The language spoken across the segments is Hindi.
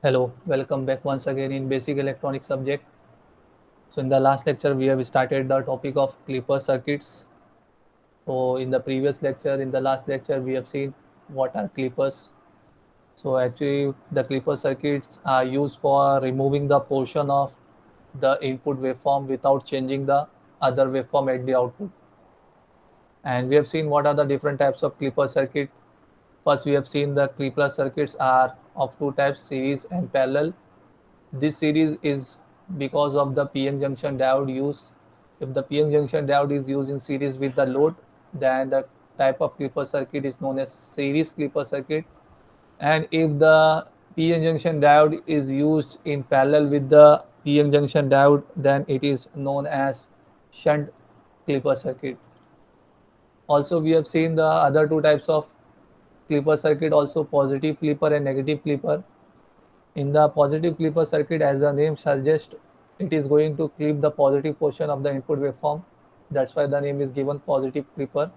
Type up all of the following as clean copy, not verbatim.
Hello, welcome back once again in basic electronic subject. So in the last lecture we have started the topic of clipper circuits. So in the previous lecture, in the last lecture we have seen what are clippers. So actually the clipper circuits are used for removing the portion of the input waveform without changing the other waveform at the output. And we have seen what are the different types of clipper circuit. First we have seen the clipper circuits are of two types, series and parallel. This series is because of the PN junction diode use. If the PN junction diode is used in series with the load, then the type of clipper circuit is known as series clipper circuit. And if the PN junction diode is used in parallel with the PN junction diode, then it is known as shunt clipper circuit. Also, we have seen the other two types of clipper circuit, also positive clipper and negative clipper. In the positive clipper circuit, as the name suggests, it is going to clip the positive portion of the input waveform. That's why the name is given positive clipper.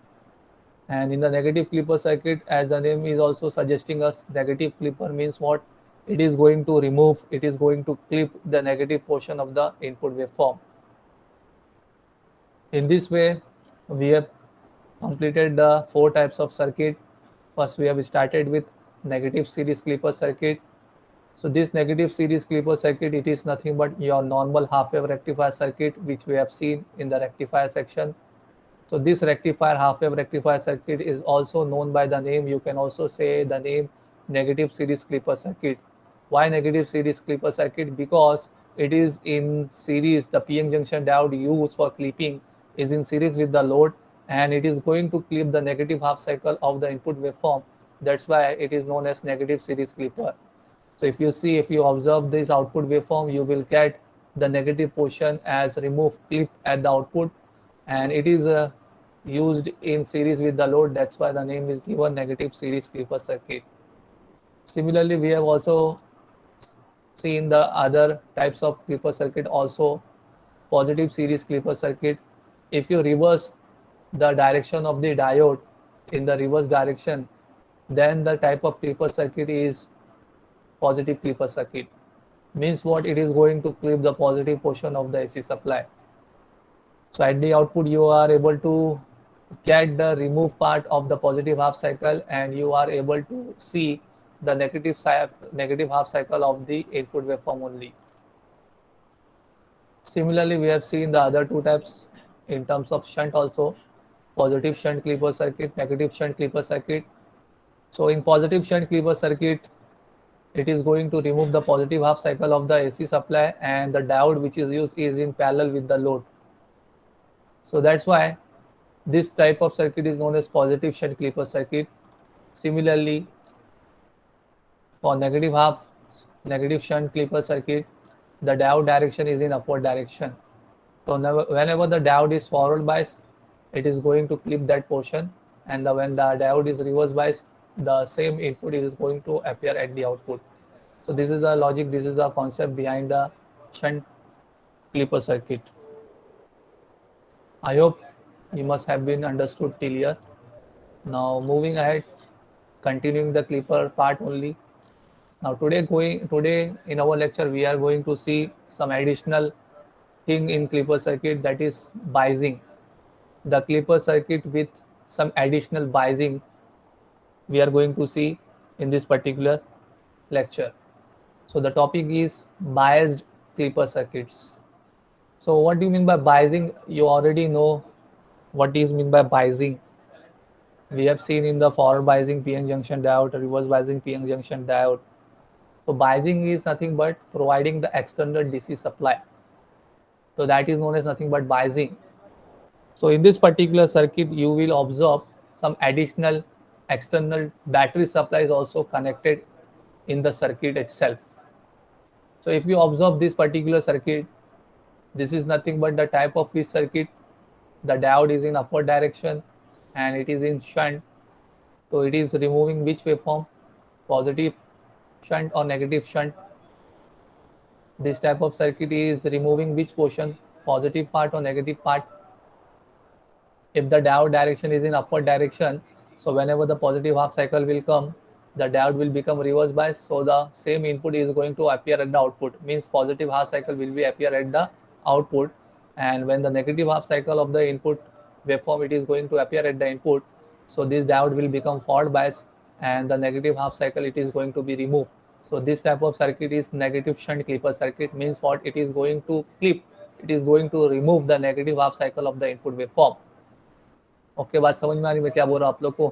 And in the negative clipper circuit, as the name is also suggesting us, negative clipper means what? It is going to remove, it is going to clip the negative portion of the input waveform. In this way, we have completed the four types of circuit. First, we have started with negative series clipper circuit. So this negative series clipper circuit, it is nothing but your normal half-wave rectifier circuit, which we have seen in the rectifier section. So this rectifier, half-wave rectifier circuit is also known by the name, you can also say the name negative series clipper circuit. Why negative series clipper circuit? Because it is in series, the PN junction diode used for clipping is in series with the load, and it is going to clip the negative half cycle of the input waveform. That's why it is known as negative series clipper. So if you see, if you observe this output waveform, you will get the negative portion as remove clip at the output, and it is used in series with the load. That's why the name is given negative series clipper circuit. Similarly, we have also seen the other types of clipper circuit, also positive series clipper circuit. If you reverse the direction of the diode in the reverse direction, then the type of clipper circuit is positive clipper circuit. Means what? It is going to clip the positive portion of the AC supply. So at the output, you are able to get the remove part of the positive half cycle, and you are able to see the negative half cycle of the input waveform only. Similarly, we have seen the other two types in terms of shunt also, positive shunt clipper circuit, negative shunt clipper circuit. So in positive shunt clipper circuit, it is going to remove the positive half cycle of the AC supply, and the diode which is used is in parallel with the load. So that's why this type of circuit is known as positive shunt clipper circuit. Similarly, for negative shunt clipper circuit, the diode direction is in upward direction. So whenever the diode is forward bias, it is going to clip that portion, and when the diode is reverse bias, the same input is going to appear at the output. So this is the logic, this is the concept behind the shunt clipper circuit. I hope you must have been understood till here. Now moving ahead, continuing the clipper part only. Now today in our lecture we are going to see some additional thing in clipper circuit, that is biasing. The clipper circuit with some additional biasing we are going to see in this particular lecture. So the topic is biased clipper circuits. So what do you mean by biasing? You already know what is mean by biasing. We have seen in the forward biasing PN junction diode, reverse biasing PN junction diode. So biasing is nothing but providing the external DC supply. So that is known as nothing but biasing. So in this particular circuit, you will observe some additional external battery supply is also connected in the circuit itself. So if you observe this particular circuit, this is nothing but the type of which circuit, the diode is in upward direction and it is in shunt. So it is removing which waveform, positive shunt or negative shunt. This type of circuit is removing which portion, positive part or negative part. If the diode direction is in upward direction, so whenever the positive half cycle will come, the diode will become reverse bias, so the same input is going to appear at the output, means positive half cycle will be appear at the output, and when the negative half cycle of the input waveform it is going to appear at the input, so this diode will become forward bias and the negative half cycle it is going to be removed. So this type of circuit is negative shunt clipper circuit, means what, it is going to clip, it is going to remove the negative half cycle of the input waveform. Okay, बात समझ में आ रही मैं क्या बोल रहा हूँ आप लोग को?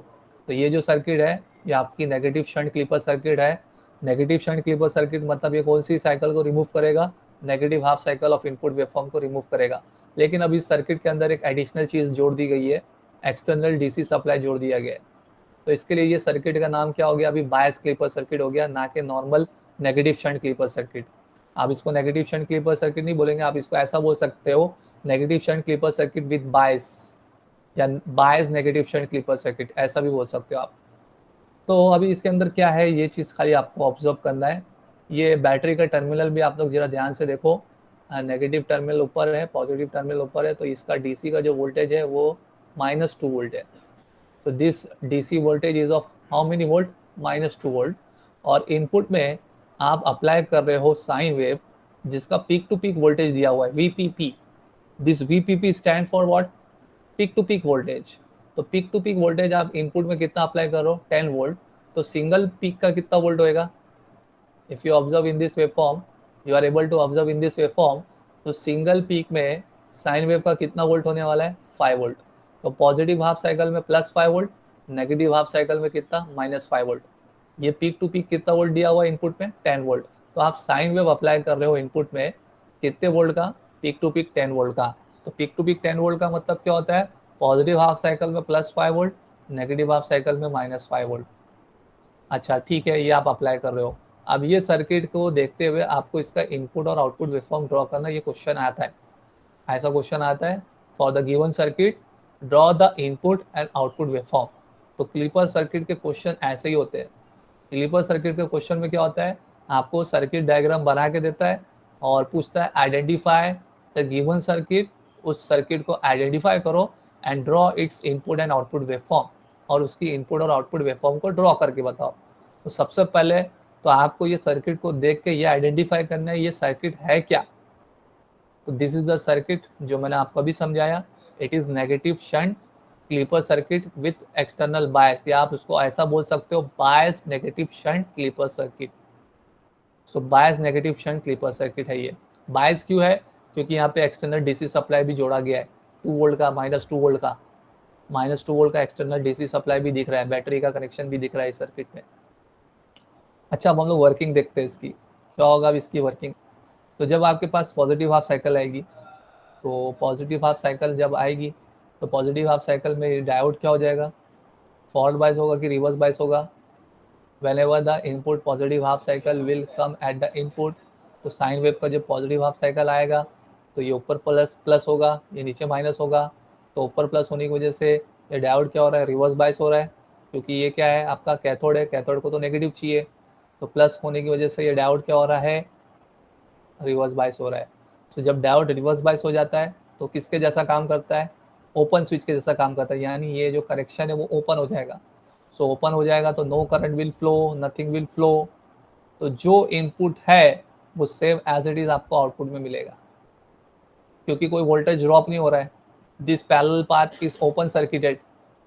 तो ये जो सर्किट है ये आपकी नेगेटिव शंट क्लिपर सर्किट है। नेगेटिव शंट क्लिपर सर्किट मतलब ये कौन सी साइकिल को रिमूव करेगा? Negative half cycle of input waveform को रिमूव करेगा। लेकिन अब इस सर्किट के अंदर एक एडिशनल चीज जोड़ दी गई है, एक्सटर्नल डीसी सप्लाई जोड़ दिया गया है। तो इसके लिए ये सर्किट का नाम क्या हो गया? अभी बायस क्लिपर सर्किट हो गया, ना कि normal negative shunt clipper circuit. आप इसको नेगेटिव शंट क्लिपर सर्किट नहीं बोलेंगे, आप इसको ऐसा बोल सकते हो, negative shunt clipper circuit with bias या bias negative shunt clipper circuit, ऐसा भी बोल सकते हो आप। तो अभी इसके अंदर क्या है ये चीज़ खाली आपको ऑब्जर्व करना है। ये बैटरी का टर्मिनल भी आप लोग जरा ध्यान से देखो, नेगेटिव टर्मिनल ऊपर है, पॉजिटिव टर्मिनल ऊपर है, तो इसका डीसी का जो वोल्टेज है वो -2 वोल्ट है। तो this DC voltage is of how many volt? -2 volt. और इनपुट में आप अप्लाई कर रहे हो साइन वेव जिसका पीक टू पीक वोल्टेज दिया हुआ है VPP. This VPP stand for what? Peak to peak voltage. तो पीक टू पीक वोल्टेज आप इनपुट में कितना अप्लाई करो? 10 वोल्ट। तो सिंगल पीक का कितना वोल्ट होएगा? If you observe in this waveform, you are able to observe in this waveform, तो सिंगल पीक में साइन वेव का कितना वोल्ट होने वाला है? 5 वोल्ट। तो पॉजिटिव हाफ साइकिल में +5 वोल्ट, नेगेटिव हाफ साइकिल में कितना? -5 वोल्ट। ये पीक टू पीक कितना वोल्ट दिया हुआ है इनपुट में? 10 वोल्ट। तो आप साइन वेव अप्लाई कर रहे हो इनपुट में कितने वोल्ट का? पीक टू पीक 10 वोल्ट का। तो पीक टू पीक 10 वोल्ट का मतलब क्या होता है? पॉजिटिव हाफ साइकिल में +5 वोल्ट, नेगेटिव हाफ साइकिल में -5 वोल्ट। अच्छा ठीक है, ये आप अप्लाई कर रहे हो। अब ये सर्किट को देखते हुए आपको इसका इनपुट और आउटपुट वेवफॉर्म ड्रॉ करना, ये क्वेश्चन आता है, ऐसा क्वेश्चन आता है, for the given circuit draw the input and output waveform. तो क्लिपर सर्किट के क्वेश्चन ऐसे ही होते हैं। क्लिपर सर्किट के क्वेश्चन में क्या होता है, आपको सर्किट डायग्राम बना के देता है और पूछता है आइडेंटिफाई द गिवन सर्किट, उस सर्किट को आइडेंटिफाई करो and draw it's input and output waveform, और उसकी इनपुट और आउटपुट वेवफॉर्म को ड्रॉ करके बताओ। तो सबसे पहले तो आपको ये सर्किट को देख के ये आइडेंटिफाई करना है ये सर्किट है क्या। तो दिस इज द सर्किट जो मैंने आपको अभी समझाया, it is negative shunt clipper circuit with external bias, या आप उसको ऐसा बोल सकते हो bias negative shunt clipper circuit. So bias negative shunt clipper circuit है ये। बायस क्यों है? क्योंकि यहाँ पे एक्सटर्नल डीसी सप्लाई भी जोड़ा गया है, 2 वोल्ट का, -2 वोल्ट का, -2 वोल्ट का एक्सटर्नल डीसी सप्लाई भी दिख रहा है, बैटरी का कनेक्शन भी दिख रहा है इस सर्किट में। अच्छा, अब हम लोग वर्किंग देखते हैं इसकी, क्या होगा अब इसकी वर्किंग। तो जब आपके पास पॉजिटिव हाफ साइकिल आएगी, तो पॉजिटिव हाफ साइकिल जब आएगी तो पॉजिटिव हाफ साइकिल में डायोड क्या हो जाएगा? फॉरवर्ड बायस होगा कि रिवर्स बायस होगा? whenever the input positive half cycle will come at the input, तो साइन वेव का जब पॉजिटिव हाफ साइकिल आएगा तो ये ऊपर प्लस होगा, ये नीचे माइनस होगा। तो ऊपर प्लस होने की वजह से ये डायोड क्या हो रहा है? रिवर्स बायस हो रहा है, क्योंकि ये क्या है आपका कैथोड है, कैथोड को तो नेगेटिव चाहिए, तो प्लस होने की वजह से ये डायोड क्या हो रहा है? रिवर्स बायस हो रहा है। तो जब डायोड रिवर्स बायस हो जाता है तो किसके जैसा काम करता है? ओपन स्विच के जैसा काम करता है, यानी ये जो करेक्शन है वो ओपन हो जाएगा। सो ओपन हो जाएगा तो no current will flow, nothing will flow. तो जो इनपुट है वो सेम एज इट इज आपको आउटपुट में मिलेगा, क्योंकि कोई वोल्टेज ड्रॉप नहीं हो रहा है। This parallel path is open circuited,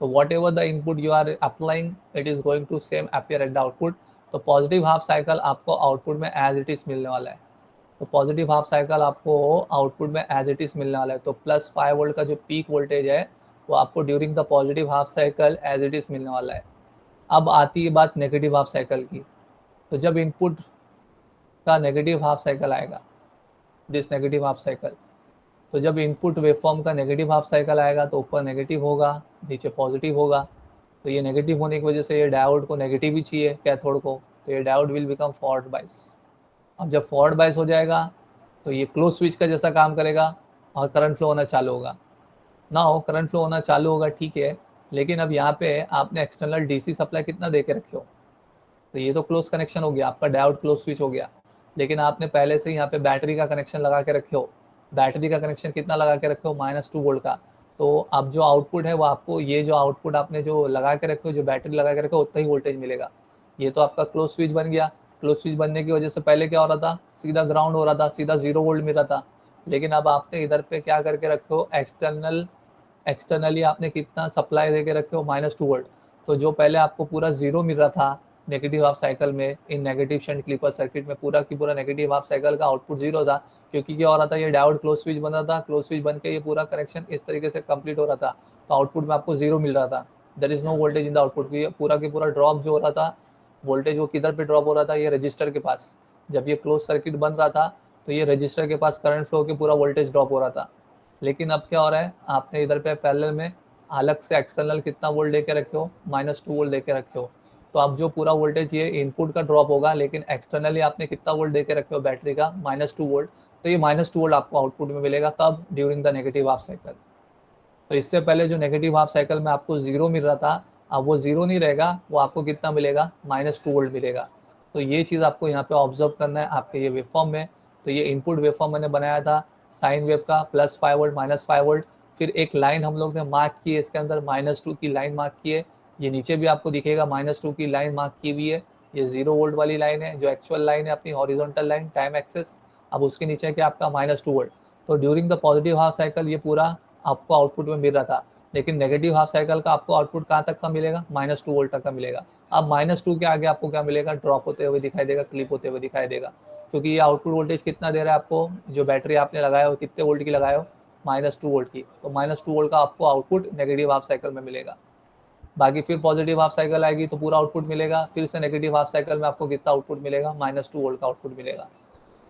तो whatever the input you are applying it is going to same appear at the output. तो पॉजिटिव हाफ साइकिल आपको आउटपुट में एज इट इज मिलने वाला है। तो पॉजिटिव हाफ साइकिल आपको आउटपुट में एज इट इज मिलने वाला है। तो +5 वोल्ट का जो पीक वोल्टेज है वो आपको during the positive half cycle as it is मिलने वाला है। अब आती है बात नेगेटिव हाफ साइकिल की। तो जब इनपुट का नेगेटिव हाफ साइकिल आएगा, दिस नेगेटिव हाफ साइकिल, तो जब इनपुट वेवफॉर्म का नेगेटिव हाफ साइकिल आएगा तो ऊपर नेगेटिव होगा, नीचे पॉजिटिव होगा। तो ये नेगेटिव होने की वजह से ये डायोड को नेगेटिव ही चाहिए कैथोड को, तो ये diode will become forward bias. अब जब फॉरवर्ड बायस हो जाएगा तो ये क्लोज स्विच का जैसा काम करेगा और करंट फ्लो होना चालू होगा। ना हो करंट फ्लो होना चालू होगा, ठीक है, लेकिन अब यहाँ पे आपने एक्सटर्नल डीसी सप्लाई कितना दे के रखे हो, तो ये तो क्लोज कनेक्शन हो गया, आपका डायोड क्लोज स्विच हो गया। लेकिन आपने पहले से यहाँ पे बैटरी का कनेक्शन लगा के रखे हो, बैटरी का कनेक्शन कितना लगा के रखे हो? -2 वोल्ट का। तो अब जो आउटपुट है वो आपको, ये जो आउटपुट आपने जो लगा के रखे हो, जो बैटरी लगा के रखे हो, उतना ही वोल्टेज मिलेगा। ये तो आपका क्लोज स्विच बन गया। क्लोज स्विच बनने की वजह से पहले क्या हो रहा था, सीधा ग्राउंड हो रहा था, सीधा 0 वोल्ट मिल रहा था। लेकिन अब आपने इधर पे क्या करके रखे हो, एक्सटर्नली आपने कितना सप्लाई दे के रखे हो, -2 वोल्ट। तो जो पहले आपको पूरा 0 मिल रहा था नेगेटिव हाफ साइकिल में, इन नेगेटिव शंट क्लीपर सर्किट में पूरा की पूरा नेगेटिव हाफ साइकिल का आउटपुट 0 था, क्योंकि क्या हो रहा था, ये डायोड क्लोज स्विच बन रहा था। क्लोज स्विच बन के ये पूरा कनेक्शन इस तरीके से कंप्लीट हो रहा था, तो आउटपुट में आपको 0 मिल रहा था। There is no voltage in the output. पूरा के पूरा ड्रॉप जो हो रहा था, वोल्टेज वो किधर पे ड्रॉप हो रहा था, ये रजिस्टर के पास। जब ये क्लोज सर्किट बन रहा था तो ये रजिस्टर के पास करंट फ्लो के पूरा वोल्टेज ड्रॉप हो रहा था। लेकिन अब क्या हो रहा है, आपने इधर पे पैरेलल में अलग से एक्सटर्नल कितना वोल्ट दे के रखे हो, -2 वोल्ट दे के रखे हो। तो अब जो पूरा वोल्टेज ये इनपुट का ड्रॉप होगा, लेकिन एक्सटर्नली आपने कितना वोल्ट दे के रखे हो बैटरी का, -2 वोल्ट। तो ये -2 वोल्ट आपको आउटपुट में मिलेगा कब, during the negative half cycle. तो इससे पहले जो नेगेटिव हाफ साइकिल में आपको 0 मिल रहा था, अब वो 0 नहीं रहेगा, वो आपको कितना मिलेगा, -2 वोल्ट मिलेगा। तो ये चीज़ आपको यहाँ पे ऑब्जर्व करना है आपके ये वेवफॉर्म में। तो ये इनपुट वेवफॉर्म मैंने बनाया था साइन वेव का, +5 वोल्ट, -5 वोल्ट। फिर एक लाइन हम लोग ने मार्क की है इसके अंदर, -2 की लाइन मार्क की है। ये नीचे भी आपको दिखेगा -2 की लाइन मार्क की हुई है। ये 0 वोल्ट वाली लाइन है, जो एक्चुअल लाइन है अपनी हॉरिजॉन्टल लाइन, टाइम एक्सेस। अब उसके नीचे क्या आपका -2 वोल्ट। तो during the positive half cycle ये पूरा आपको आउटपुट में मिल रहा था। लेकिन नेगेटिव हाफ साइकिल का आपको आउटपुट कहाँ तक का मिलेगा, -2 वोल्ट तक का मिलेगा। अब -2 के आगे आपको क्या मिलेगा, ड्रॉप होते हुए दिखाई देगा, क्लिप होते हुए दिखाई देगा। क्योंकि ये आउटपुट वोल्टेज कितना दे रहा है आपको, जो बैटरी आपने लगाया हो कितने वोल्ट की लगाए हो, -2 वोल्ट की। तो -2 वोल्ट का आपको आउटपुट नेगेटिव हाफ साइकिल में मिलेगा। बाकी फिर पॉजिटिव हाफ साइकिल आएगी तो पूरा आउटपुट मिलेगा। फिर से नेगेटिव हाफ साइकिल में आपको कितना आउटपुट मिलेगा, -2 वोल्ट का आउटपुट मिलेगा।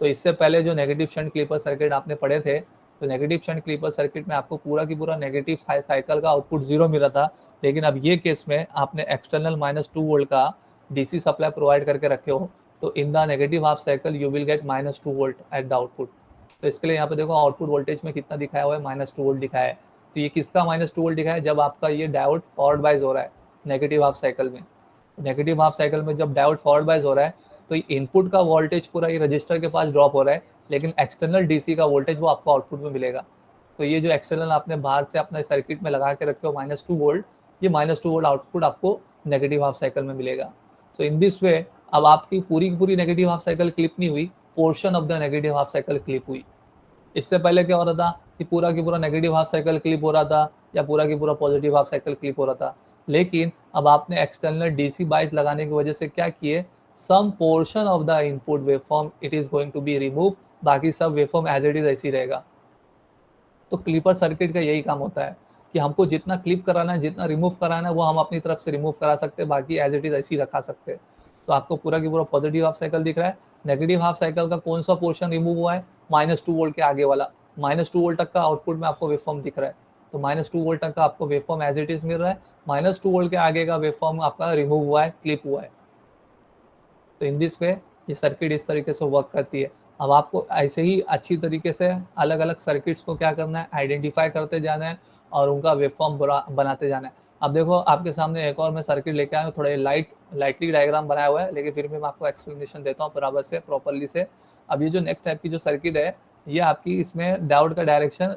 तो इससे पहले जो नेगेटिव शंट क्लीपर सर्किट आपने पढ़े थे, तो नेगेटिव शंट क्लीपर सर्किट में आपको पूरा की पूरा नेगेटिव साइकिल का आउटपुट 0 मिल रहा था। लेकिन अब ये केस में आपने एक्सटर्नल -2 वोल्ट का डीसी सप्लाई प्रोवाइड करके रखे हो, तो in the negative half cycle you will gate -2 volt at the output. तो इसके लिए यहाँ पे देखो आउटपुट वोल्टेज में कितना दिखाया हुआ है, -2 वोल्ट दिखाया है। तो ये किसका -2 वोल्ट दिखाया है, जब आपका ये डायोड फॉरवर्ड बाइज हो रहा है नेगेटिव हाफ साइकिल में। नेगेटिव हाफ साइकिल में जब डायोड फॉरवर्ड बाइज हो रहा है, तो इनपुट का वोल्टेज पूरा ये रजिस्टर के पास ड्रॉप हो रहा है, लेकिन एक्सटर्नल डीसी का वोल्टेज वो आपको आउटपुट में मिलेगा। तो ये जो एक्सटर्नल आपने बाहर से अपने सर्किट में लगा के रखे हो -2 वोल्ट, ये -2 वोल्ट आउटपुट आपको नेगेटिव हाफ साइकिल में मिलेगा। सो इन दिस वे अब आपकी पूरी की पूरी नेगेटिव हाफ साइकिल क्लिप नहीं हुई, portion of the negative half cycle clip हुई। इससे पहले क्या हो रहा था कि पूरा की पूरा नेगेटिव हाफ साइकिल क्लिप हो रहा था, या पूरा की पूरा पॉजिटिव हाफ साइकिल क्लिप हो रहा था। लेकिन अब आपने एक्सटर्नल डीसी बाइस लगाने की वजह से क्या किए, some portion of the input waveform it is going to be remove, बाकी सब वेवफॉर्म एज इट इज ऐसी रहेगा। तो क्लिपर सर्किट का यही काम होता है कि हमको जितना क्लिप कराना है, जितना रिमूव कराना है, वो हम अपनी तरफ से रिमूव करा सकते हैं, बाकी एज इट इज ऐसी रखा सकते हैं। तो आपको पूरा की पूरा पॉजिटिव हाफ साइकिल दिख रहा है। नेगेटिव हाफ साइकिल का कौन सा पोर्शन रिमूव हुआ है, -2 वोल्ट के आगे वाला। -2 वोल्ट तक का आउटपुट में आपको वेवफॉर्म दिख रहा है, तो -2 वोल्ट तक का आपको वेवफॉर्म एज इट इज मिल रहा है। -2 वोल्ट के आगे का वेवफॉर्म आपका रिमूव हुआ है, क्लिप हुआ है। तो इन दिस वे ये सर्किट इस तरीके से वर्क करती है। अब आपको ऐसे ही अच्छी तरीके से अलग अलग सर्किट्स को क्या करना है, आइडेंटिफाई करते जाना है और उनका वेवफॉर्म बनाते जाना है। अब देखो आपके सामने एक और मैं सर्किट लेके आया हूँ, थोड़े लाइटली डायग्राम बनाया हुआ है, लेकिन फिर भी मैं आपको एक्सप्लेनेशन देता हूँ बराबर से, प्रॉपरली से। अब ये जो नेक्स्ट टाइप की जो सर्किट है, ये आपकी इसमें डायोड का डायरेक्शन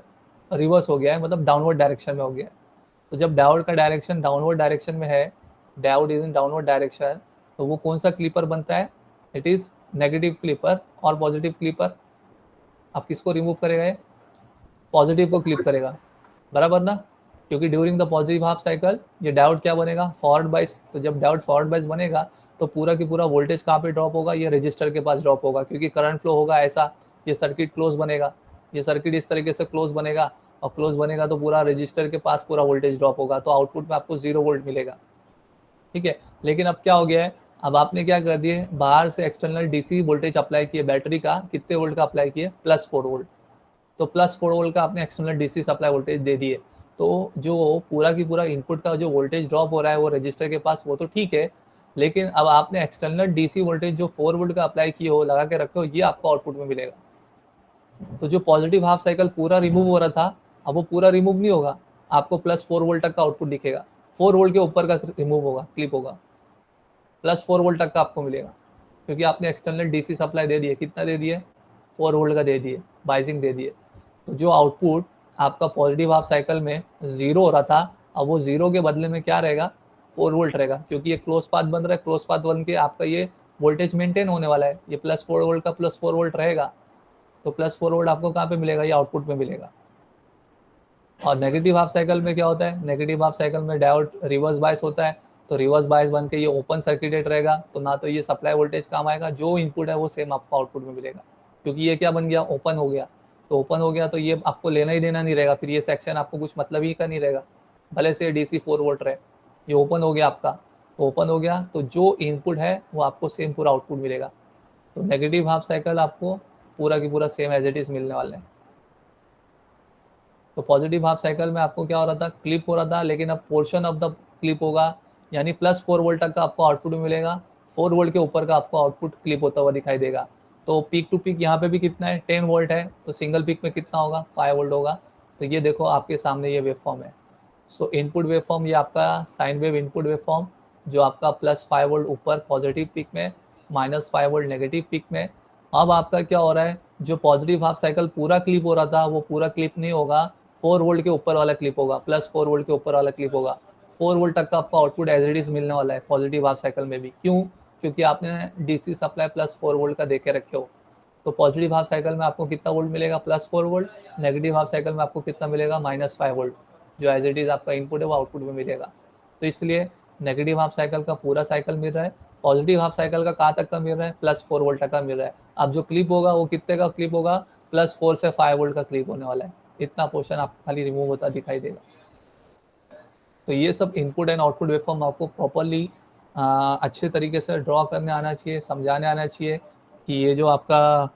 रिवर्स हो गया है, मतलब डाउनवर्ड डायरेक्शन में हो गया है। तो जब डायोड का डायरेक्शन डाउनवर्ड डायरेक्शन में है, diode is in downward direction, तो वो कौन सा क्लिपर बनता है, इट इज नेगेटिव क्लिपर और पॉजिटिव क्लिपर। आप किसको रिमूव करेगा, ये पॉजिटिव को क्लिप करेगा, बराबर ना। क्योंकि during the positive half cycle ये डायोड क्या बनेगा, फॉरवर्ड बाइस। तो जब डायोड फॉरवर्ड बाइस बनेगा तो पूरा की पूरा वोल्टेज कहाँ पे ड्रॉप होगा, ये रजिस्टर के पास ड्रॉप होगा, क्योंकि करंट फ्लो होगा ऐसा, ये सर्किट क्लोज बनेगा, ये सर्किट इस तरीके से क्लोज बनेगा, और क्लोज बनेगा तो पूरा रजिस्टर के पास पूरा वोल्टेज ड्रॉप होगा, तो आउटपुट में आपको 0 वोल्ट मिलेगा। ठीक है, लेकिन अब क्या हो गया है, अब आपने क्या कर दिए, बाहर से एक्सटर्नल डीसी वोल्टेज अप्लाई किए, बैटरी का कितने वोल्ट का अप्लाई किए, +4 वोल्ट। तो +4 वोल्ट का आपने एक्सटर्नल डीसी सप्लाई वोल्टेज दे दिए। तो जो पूरा की पूरा इनपुट का जो वोल्टेज ड्रॉप हो रहा है वो रजिस्टर के पास, वो तो ठीक है, लेकिन अब आपने एक्सटर्नल डीसी वोल्टेज जो 4 वोल्ट का अप्लाई किए हो, लगा के रखे हो, ये आपको आउटपुट में मिलेगा। तो जो पॉजिटिव हाफ साइकिल पूरा रिमूव हो रहा था, अब वो पूरा रिमूव नहीं होगा, आपको +4 वोल्ट तक का आउटपुट दिखेगा, 4 वोल्ट के ऊपर का रिमूव होगा, क्लिप होगा, +4 वोल्ट तक का आपको मिलेगा, क्योंकि आपने एक्सटर्नल डीसी सप्लाई दे दिए, कितना दे दिए, 4 वोल्ट का दे दिए, बाइजिंग दे दिए। तो जो आउटपुट आपका पॉजिटिव हाफ साइकिल में 0 हो रहा था, अब वो 0 के बदले में क्या रहेगा, 4 वोल्ट रहेगा, क्योंकि ये क्लोज पाथ बन रहा है, क्लोज पाथ बन के आपका ये वोल्टेज मेंटेन होने वाला है, ये +4 वोल्ट का +4 वोल्ट रहेगा, तो +4 वोल्ट आपको कहाँ पे मिलेगा, ये आउटपुट में मिलेगा। और नेगेटिव हाफ साइकिल में क्या होता है, नेगेटिव हाफ साइकिल में डायोड रिवर्स बायस होता है, तो रिवर्स बायस बन के ये ओपन सर्किटेड रहेगा, तो ना तो ये सप्लाई वोल्टेज काम आएगा, जो इनपुट है वो सेम आपको आउटपुट में मिलेगा, क्योंकि ये क्या बन गया, ओपन हो गया। तो ओपन हो गया तो ये आपको लेना ही देना नहीं रहेगा, फिर ये सेक्शन आपको कुछ मतलब ही का नहीं रहेगा, भले से DC 4 वोल्ट रहे, ये ओपन हो गया आपका। तो ओपन हो गया तो जो इनपुट है वो आपको सेम पूरा आउटपुट मिलेगा। तो नेगेटिव हाफ साइकिल आपको पूरा की पूरा सेम एज इट इज मिलने वाला है। तो पॉजिटिव हाफ साइकिल में आपको क्या हो रहा था, क्लिप हो रहा था, लेकिन अब पोर्शन ऑफ द क्लिप होगा, यानी +4 वोल्ट तक का आपको आउटपुट मिलेगा, 4 वोल्ट के ऊपर का आपको आउटपुट क्लिप होता हुआ दिखाई देगा। तो पीक टू पीक यहाँ पे भी कितना है, 10 वोल्ट है, तो सिंगल पीक में कितना होगा, 5 वोल्ट होगा। तो ये देखो आपके सामने ये वेवफॉर्म है। सो इनपुट वेवफॉर्म ये आपका साइन वेव इनपुट वेवफॉर्म, जो आपका +5 वोल्ट ऊपर पॉजिटिव पीक में, -5 वोल्ट नेगेटिव पीक में। अब आपका क्या हो रहा है, जो पॉजिटिव हाफ साइकिल पूरा क्लिप हो रहा था वो पूरा क्लिप नहीं होगा, 4 वोल्ट के ऊपर वाला क्लिप होगा, +4 वोल्ट के ऊपर वाला क्लिप होगा। 4 वोल्ट तक का आपका आउटपुट एज इट इज मिलने वाला है पॉजिटिव हाफ साइकिल में भी। क्यों, क्योंकि आपने DC सप्लाई +4 वोल्ट का देके रखे हो। तो पॉजिटिव हाफ साइकिल में आपको कितना वोल्ट मिलेगा, +4 वोल्ट, नेगेटिव हाफ साइकिल में आपको कितना मिलेगा, -5 वोल्ट, जो एज इट इज आपका इनपुट है वो आउटपुट में मिलेगा। तो इसलिए नेगेटिव हाफ साइकिल का पूरा साइकिल मिल रहा है, पॉजिटिव हाफ साइकिल का कहाँ तक का मिल रहा है, +4 वोल्ट तक का मिल रहा है। अब जो क्लिप होगा वो कितने का क्लिप होगा, +4 से 5 वोल्ट का क्लिप होने वाला है। इतना पोर्शन आपको खाली रिमूव होता दिखाई देगा। तो ये सब इनपुट एंड आउटपुट वेवफॉर्म आपको प्रॉपरली अच्छे तरीके से ड्रॉ करने आना चाहिए, समझाने आना चाहिए कि ये जो आपका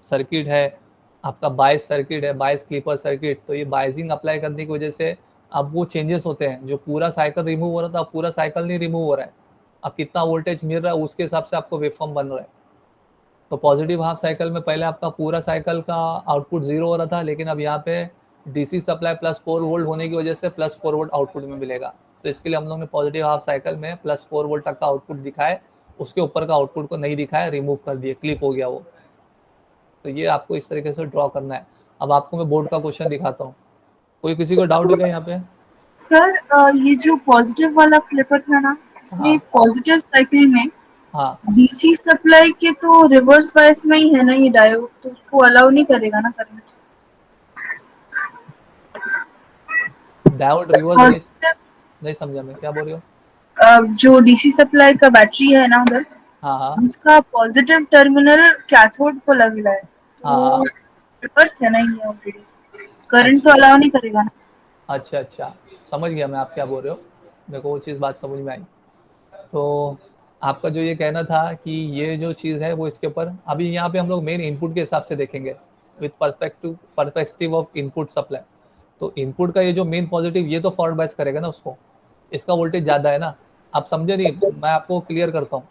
सर्किट है, आपका बायस सर्किट है, बायस क्लिपर सर्किट, तो ये बायसिंग अप्लाई करने की वजह से अब वो चेंजेस होते हैं। जो पूरा साइकिल रिमूव हो रहा था, अब पूरा साइकिल नहीं रिमूव हो रहा है, अब कितना वोल्टेज मिल रहा है उसके हिसाब से आपको वेवफॉर्म बन रहा है। तो पॉजिटिव हाफ साइकिल में पहले आपका पूरा साइकिल का आउटपुट 0 हो रहा था, लेकिन अब यहाँ पे DC सप्लाई +4 वोल्ट होने की वजह से +4 वोल्ट आउटपुट में मिलेगा। तो इसके लिए हम लोग ने पॉजिटिव हाफ साइकिल में +4 वोल्ट तक का आउटपुट दिखाए, उसके ऊपर का आउटपुट को नहीं दिखाया, रिमूव कर दिए, क्लिप हो गया वो। तो ये आपको इस तरीके से ड्रॉ करना है। अब आपको मैं बोर्ड का क्वेश्चन दिखाता हूँ, कोई किसी को डाउट है क्या यहाँ पे? सर ये जो पॉजिटिव वाला क्लिपर था ना, इसमें हाँ पॉजिटिव साइकिल में हाँ, DC सप्लाई के तो रिवर्स बायस में ही है ना ये डायोड, तो उसको अलाउ नहीं करेगा ना करना। डायोड रिवर्स नहीं, पॉजिटिव नहीं समझा मैं, क्या बोल रही हो? जो DC सप्लाई का बैटरी है ना उधर, हाँ हाँ उसका पॉजिटिव टर्मिनल कैथोड को लग रहा है, हाँ तो हाँ, रिवर्स है ना ये ऑलरेडी, करंट तो अच्छा अलाउ नहीं करेगा ना। अच्छा अच्छा, समझ गया मैं आप क्या बोल रहे हो, मेरे को वो चीज़ बात समझ में आई। तो आपका जो ये कहना था कि ये जो चीज़ है वो इसके ऊपर, अभी यहाँ पे हम लोग मेन इनपुट के हिसाब से देखेंगे, with perspective of input supply. तो इनपुट का ये जो मेन पॉजिटिव, ये तो फॉरवर्ड बायस करेगा ना उसको, इसका वोल्टेज ज़्यादा है ना। आप समझे नहीं, मैं आपको क्लियर करता हूँ।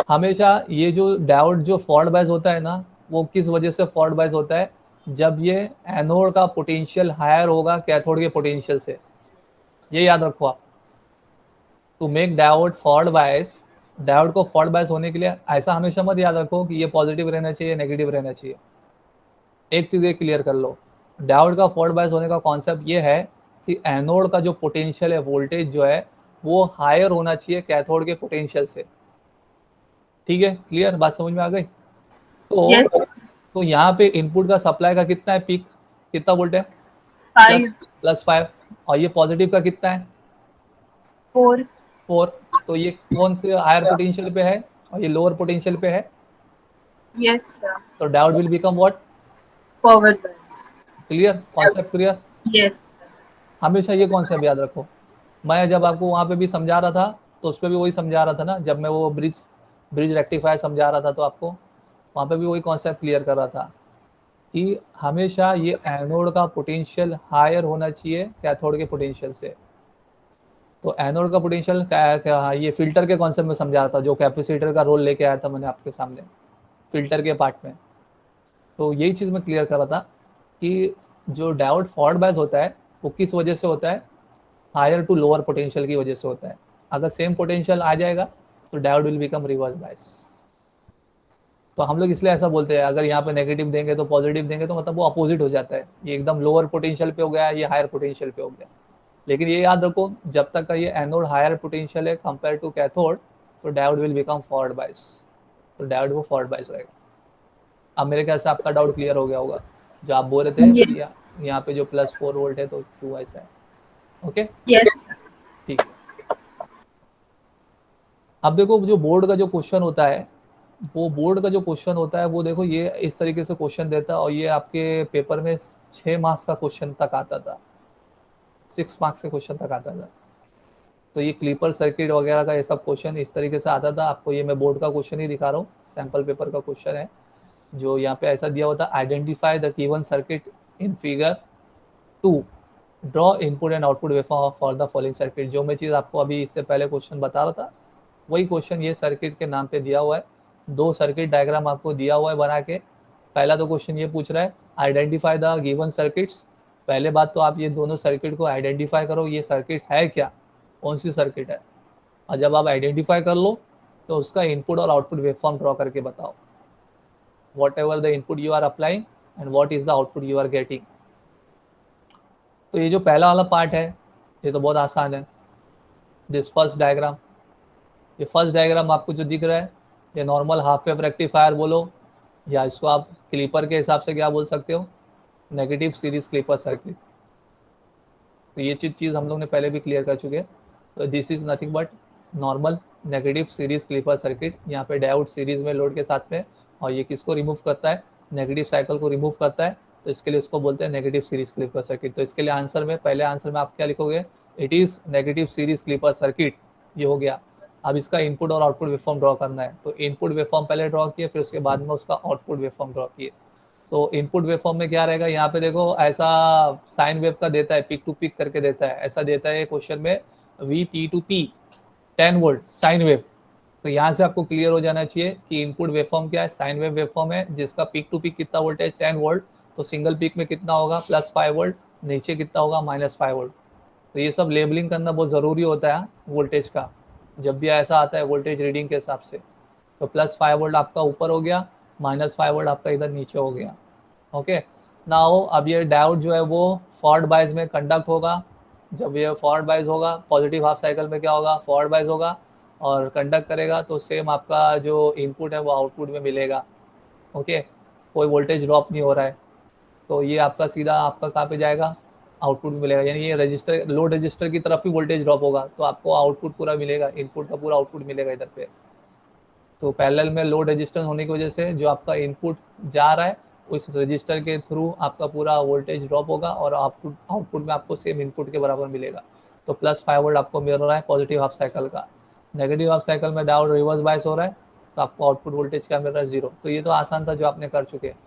हमेशा ये जो डायोड जो फॉरवर्ड बायस होता है ना, वो किस वजह से फॉरवर्ड बायस होता है, जब ये एनोड का पोटेंशियल हायर होगा कैथोड के पोटेंशियल से, ये याद रखो आप। To make diode forward bias, diode को फॉरवर्ड बायस होने के लिए ऐसा हमेशा मत याद रखो कि ये पॉजिटिव रहना चाहिए, नेगेटिव रहना चाहिए। एक चीज़ ये क्लियर कर लो, डायोड का फॉरवर्ड बायस होने का कॉन्सेप्ट ये है कि एनोड का जो पोटेंशियल है, वोल्टेज जो है वो हायर होना चाहिए कैथोड के पोटेंशियल से। ठीक है, क्लियर, बात समझ में आ गई? तो यस तो यहाँ पे इनपुट का सप्लाई का कितना है, पीक कितना वोल्ट है, प्लस 5 +5, और ये पॉजिटिव का कितना है, 4 4। तो ये कौन से हायर पोटेंशियल पे है और ये लोअर पोटेंशियल पे है, यस सर, तो diode will become what, forward bias. Clear, concept clear. Yes हमेशा ये कॉन्सेप्ट याद रखो। मैं जब आपको वहाँ पे भी समझा रहा था, तो उस पर भी वही समझा रहा था ना, जब मैं वो ब्रिज ब्रिज रेक्टिफायर समझा रहा था, तो आपको वहाँ पे भी वही कॉन्सेप्ट क्लियर कर रहा था कि हमेशा ये एनोड का पोटेंशियल हायर होना चाहिए कैथोड के पोटेंशियल से। तो एनोड का पोटेंशियल क्या, ये फिल्टर के कॉन्सेप्ट में समझा रहा था, जो कैपेसिटर का रोल लेके आया था मैंने आपके सामने फिल्टर के पार्ट में। तो यही चीज़ मैं क्लियर कर रहा था कि जो डायोड फॉरवर्ड बायस होता है वो किस वजह से होता है, हायर टू लोअर पोटेंशियल की वजह से होता है। अगर सेम पोटेंशियल आ जाएगा तो diode will become reverse bias. तो हम लोग इसलिए ऐसा बोलते हैं, अगर यहाँ पे नेगेटिव देंगे तो पॉजिटिव देंगे, तो मतलब वो अपोजिट हो जाता है, ये एकदम लोअर पोटेंशियल पे हो गया, ये हायर पोटेंशियल पे हो गया। लेकिन ये याद रखो, जब तक का ये एनोड हायर पोटेंशियल है कंपेयर टू कैथोड, तो diode will become forward bias, तो डायोड वो फॉरवर्ड बायस रहेगा। अब मेरे ख्याल से आपका डाउट क्लियर हो गया होगा, जो आप बोल रहे थे कि यस यहाँ पे जो +4 वोल्ट है तो क्यों ऐसा है। ओके, यस ठीक है। अब देखो जो बोर्ड का जो क्वेश्चन होता है, वो बोर्ड का जो क्वेश्चन होता है वो देखो ये इस तरीके से क्वेश्चन देता है, और ये आपके पेपर में 6 मार्क्स का क्वेश्चन तक आता था, 6 मार्क्स के क्वेश्चन तक आता था। तो ये क्लीपर सर्किट वगैरह का ये सब क्वेश्चन इस तरीके से आता था। आपको ये मैं बोर्ड का क्वेश्चन ही दिखा रहा हूँ, सैम्पल पेपर का क्वेश्चन है, जो यहाँ पे ऐसा दिया होता है, identify the given circuit in figure 2, draw input and output waveform for the following circuit. जो मैं चीज़ आपको अभी इससे पहले क्वेश्चन बता रहा था, वही क्वेश्चन ये सर्किट के नाम पे दिया हुआ है। 2 सर्किट डायग्राम आपको दिया हुआ है बना के। पहला तो क्वेश्चन ये पूछ रहा है आइडेंटिफाई द गिवन सर्किट्स। पहले बात तो आप ये दोनों सर्किट को आइडेंटिफाई करो, ये सर्किट है क्या, कौन सी सर्किट है। और जब आप आइडेंटिफाई कर लो तो उसका इनपुट और आउटपुट वेवफॉर्म ड्रॉ करके बताओ, whatever the input you are applying and what is the output you are getting. तो ये जो पहला वाला पार्ट है ये तो बहुत आसान है। दिस फर्स्ट डायग्राम, ये फर्स्ट डायग्राम आपको जो दिख रहा है ये नॉर्मल हाफ वेव रेक्टिफायर बोलो, या इसको आप क्लीपर के हिसाब से क्या बोल सकते हो, नेगेटिव सीरीज क्लीपर सर्किट। तो ये चीज़ हम लोग ने पहले भी क्लियर कर चुके हैं। तो this is nothing but normal negative series clipper circuit. यहाँ पे डायोड सीरीज में लोड के साथ में, और ये किसको रिमूव करता है, नेगेटिव साइकिल को रिमूव करता है, तो इसके लिए उसको बोलते हैं नेगेटिव सीरीज क्लीपर सर्किट। तो इसके लिए आंसर में, पहले आंसर में आप क्या लिखोगे, it is negative series clipper circuit, ये हो गया। अब इसका इनपुट और आउटपुट वेवफॉर्म ड्रॉ करना है, तो इनपुट वेवफॉर्म पहले ड्रॉ किए, फिर उसके बाद में उसका आउटपुट वेवफॉर्म ड्रॉ किए। सो इनपुट वेवफॉर्म में क्या रहेगा, यहाँ पे देखो ऐसा साइन वेव का देता है, पिक टू पिक करके देता है, ऐसा देता है क्वेश्चन में VP2P 10 वोल्ट साइन वेव। तो यहाँ से आपको क्लियर हो जाना चाहिए कि इनपुट वेवफॉर्म क्या है, साइन वेव वेवफॉर्म है, जिसका पिक टू पिक कितना वोल्टेज 10 वोल्ट, तो सिंगल पिक में कितना होगा +5 वोल्ट, नीचे कितना होगा -5 वोल्ट। तो ये सब लेबलिंग करना बहुत ज़रूरी होता है वोल्टेज का, जब भी ऐसा आता है वोल्टेज रीडिंग के हिसाब से। तो +5 वोल्ट आपका ऊपर हो गया, -5 वोल्ट आपका इधर नीचे हो गया। ओके, नाउ अब ये डायोड जो है वो फॉरवर्ड बायस में कंडक्ट होगा। जब ये फॉरवर्ड बायस होगा, पॉजिटिव हाफ साइकिल में क्या होगा, फॉरवर्ड बायस होगा और कंडक्ट करेगा, तो सेम आपका जो इनपुट है वो आउटपुट में मिलेगा। ओके, कोई वोल्टेज ड्रॉप नहीं हो रहा है, तो ये आपका सीधा आपका कहाँ पे जाएगा, आउटपुट में मिलेगा। यानी ये रजिस्टर, लोड रजिस्टर की तरफ ही वोल्टेज ड्रॉप होगा, तो आपको आउटपुट पूरा मिलेगा, इनपुट का पूरा आउटपुट मिलेगा इधर पे। तो पैरेलल में लोड रेजिस्टेंस होने की वजह से जो आपका इनपुट जा रहा है उस रजिस्टर के थ्रू आपका पूरा वोल्टेज ड्रॉप होगा, और आउटपुट में आपको सेम इनपुट के बराबर मिलेगा। तो +5 वोल्ट आपको मिल रहा है पॉजिटिव हाफ साइकिल का। नेगेटिव हाफ साइकिल में डायोड रिवर्स बायस हो रहा है, तो आपको आउटपुट वोल्टेज क्या मिल रहा है, 0। तो ये तो आसान था जो आपने कर चुके हैं।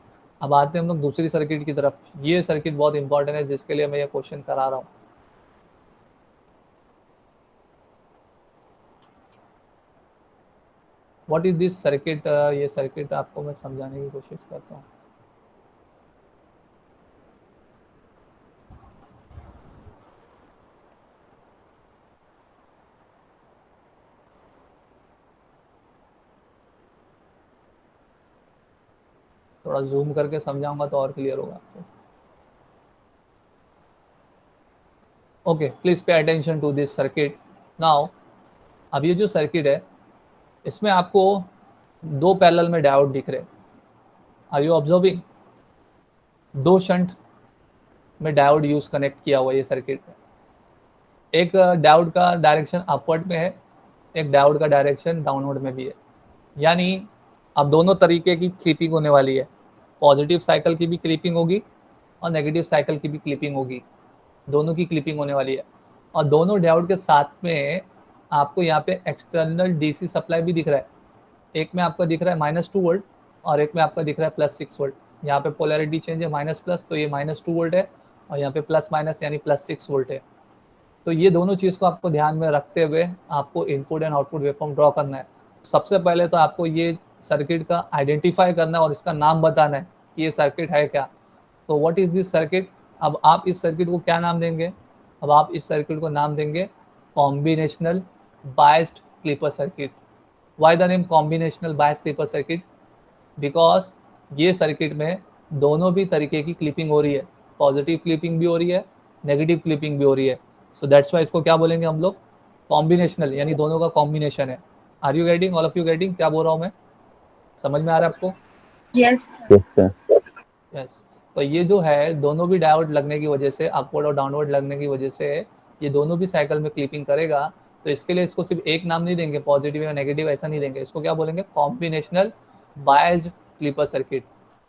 अब आते हैं हम लोग दूसरी सर्किट की तरफ। ये सर्किट बहुत इंपॉर्टेंट है, जिसके लिए मैं ये क्वेश्चन करा रहा हूँ। व्हाट इज दिस सर्किट, ये सर्किट आपको मैं समझाने की कोशिश करता हूँ। थोड़ा जूम करके समझाऊंगा तो और क्लियर होगा आपको। Okay, please pay attention to this circuit now. अब ये जो सर्किट है इसमें आपको 2 पैरेलल में डायोड दिख रहे, आर यू ऑब्जर्विंग। 2 शंट में डायोड यूज कनेक्ट किया हुआ ये सर्किट में। एक डायोड का डायरेक्शन अपवर्ड में है, एक डायोड का डायरेक्शन डाउनवर्ड में भी है। यानी अब दोनों तरीके की क्लिपिंग होने वाली है, पॉजिटिव साइकिल की भी क्लिपिंग होगी और नेगेटिव साइकिल की भी क्लिपिंग होगी, दोनों की क्लिपिंग होने वाली है। और दोनों डायोड के साथ में आपको यहाँ पे एक्सटर्नल डीसी सप्लाई भी दिख रहा है। एक में आपका दिख रहा है -2 वोल्ट और एक में आपका दिख रहा है +6 वोल्ट। यहाँ पे पोलैरिटी चेंज है माइनस तो ये -2 वोल्ट है, और यहाँ पे प्लस माइनस यानी +6 वोल्ट है। तो ये दोनों चीज़ को आपको ध्यान में रखते हुए आपको input and output waveform draw करना है। सबसे पहले तो आपको ये सर्किट का आइडेंटिफाई करना है और इसका नाम बताना है कि ये सर्किट है क्या। तो व्हाट इज दिस सर्किट। अब आप इस सर्किट को क्या नाम देंगे, अब आप इस सर्किट को नाम देंगे combinational biased clipper circuit. Why the name combinational biased clipper circuit, because ये सर्किट में दोनों भी तरीके की क्लिपिंग हो रही है, पॉजिटिव क्लिपिंग भी हो रही है, नेगेटिव क्लिपिंग भी हो रही है। सो दैट्स वाई इसको क्या बोलेंगे हम लोग, कॉम्बिनेशनल, यानी दोनों का कॉम्बिनेशन है। Are you getting, all of you getting, क्या बोल रहा हूँ मैं, समझ में आ रहा है आपको? Yes Yes, sir. यस। तो ये जो है दोनों भी डायोड लगने की वजह से, अपवर्ड और डाउनवर्ड लगने की वजह से ये दोनों भी साइकिल में क्लिपिंग करेगा। तो इसके लिए इसको सिर्फ एक नाम नहीं देंगे, पॉजिटिव या नेगेटिव ऐसा नहीं देंगे, इसको क्या बोलेंगे, कॉम्बिनेशनल बायस्ड क्लिपर सर्किट।